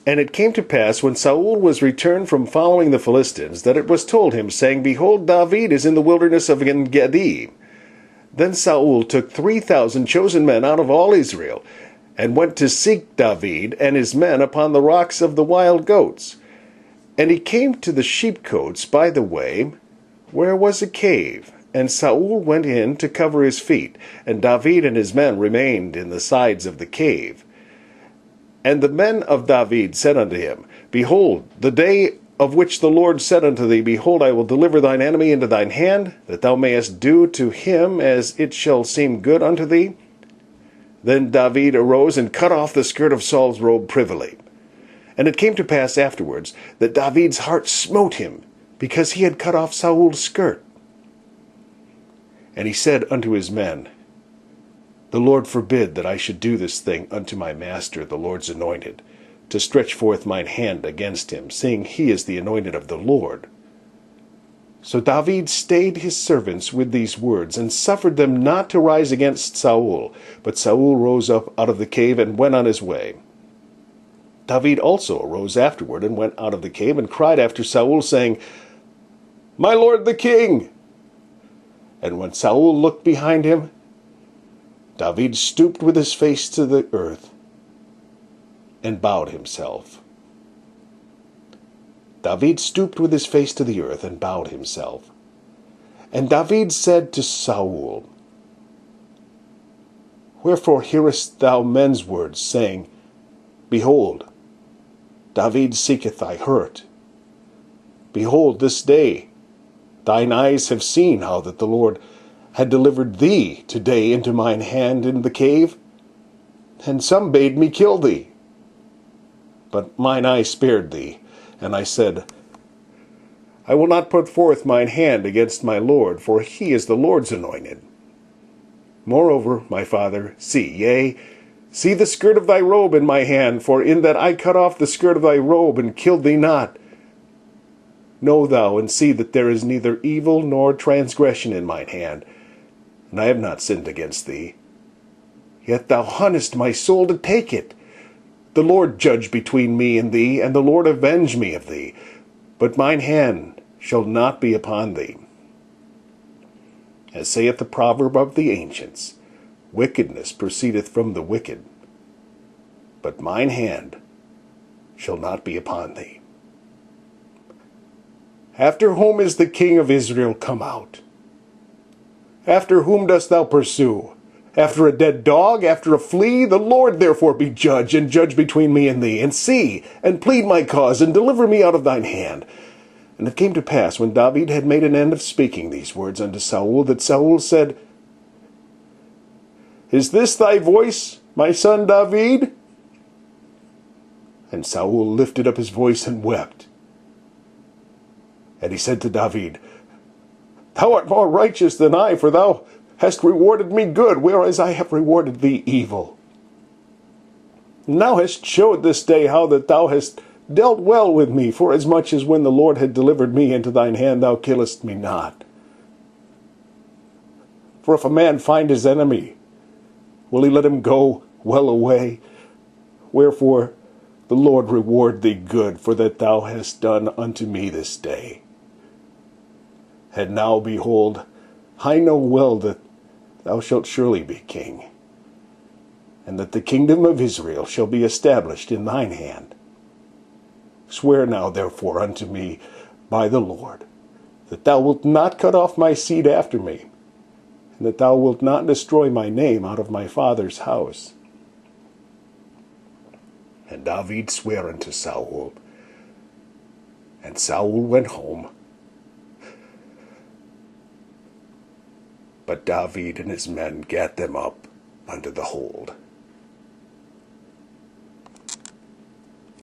And it came to pass, when Saul was returned from following the Philistines, that it was told him, saying, Behold, David is in the wilderness of gedi. Then Saul took 3,000 chosen men out of all Israel, and went to seek David and his men upon the rocks of the wild goats. And he came to the sheepcotes by the way, where was a cave. And Saul went in to cover his feet, and David and his men remained in the sides of the cave. And the men of David said unto him, Behold, the day of which the Lord said unto thee, Behold, I will deliver thine enemy into thine hand, that thou mayest do to him as it shall seem good unto thee. Then David arose and cut off the skirt of Saul's robe privily. And it came to pass afterwards that David's heart smote him, because he had cut off Saul's skirt. And he said unto his men, The Lord forbid that I should do this thing unto my master, the Lord's anointed, to stretch forth mine hand against him, seeing he is the anointed of the Lord. So David stayed his servants with these words, and suffered them not to rise against Saul. But Saul rose up out of the cave, and went on his way. David also arose afterward, and went out of the cave, and cried after Saul, saying, My lord the king! And when Saul looked behind him, David stooped with his face to the earth, and bowed himself. David stooped with his face to the earth, and bowed himself. And David said to Saul, Wherefore hearest thou men's words, saying, Behold, David seeketh thy hurt? Behold, this day thine eyes have seen how that the Lord had delivered thee today into mine hand in the cave, and some bade me kill thee. But mine eye spared thee, and I said, I will not put forth mine hand against my Lord, for he is the Lord's anointed. Moreover, my father, see the skirt of thy robe in my hand, for in that I cut off the skirt of thy robe, and killed thee not. Know thou and see that there is neither evil nor transgression in mine hand, and I have not sinned against thee. Yet thou huntest my soul to take it. The Lord judge between me and thee, and the Lord avenge me of thee. But mine hand shall not be upon thee. As saith the proverb of the ancients, Wickedness proceedeth from the wicked, but mine hand shall not be upon thee. After whom is the king of Israel come out? After whom dost thou pursue? After a dead dog? After a flea? The Lord therefore be judge, and judge between me and thee, and see, and plead my cause, and deliver me out of thine hand. And it came to pass, when David had made an end of speaking these words unto Saul, that Saul said, Is this thy voice, my son David? And Saul lifted up his voice and wept. And he said to David, Thou art more righteous than I, for thou hast rewarded me good, whereas I have rewarded thee evil. And thou hast showed this day how that thou hast dealt well with me, forasmuch as when the Lord had delivered me into thine hand, thou killest me not. For if a man find his enemy, will he let him go well away? Wherefore the Lord reward thee good, for that thou hast done unto me this day. And now, behold, I know well that thou shalt surely be king, and that the kingdom of Israel shall be established in thine hand. Swear now therefore unto me by the Lord, that thou wilt not cut off my seed after me, and that thou wilt not destroy my name out of my father's house. And David sware unto Saul, and Saul went home. But David and his men gat them up unto the hold.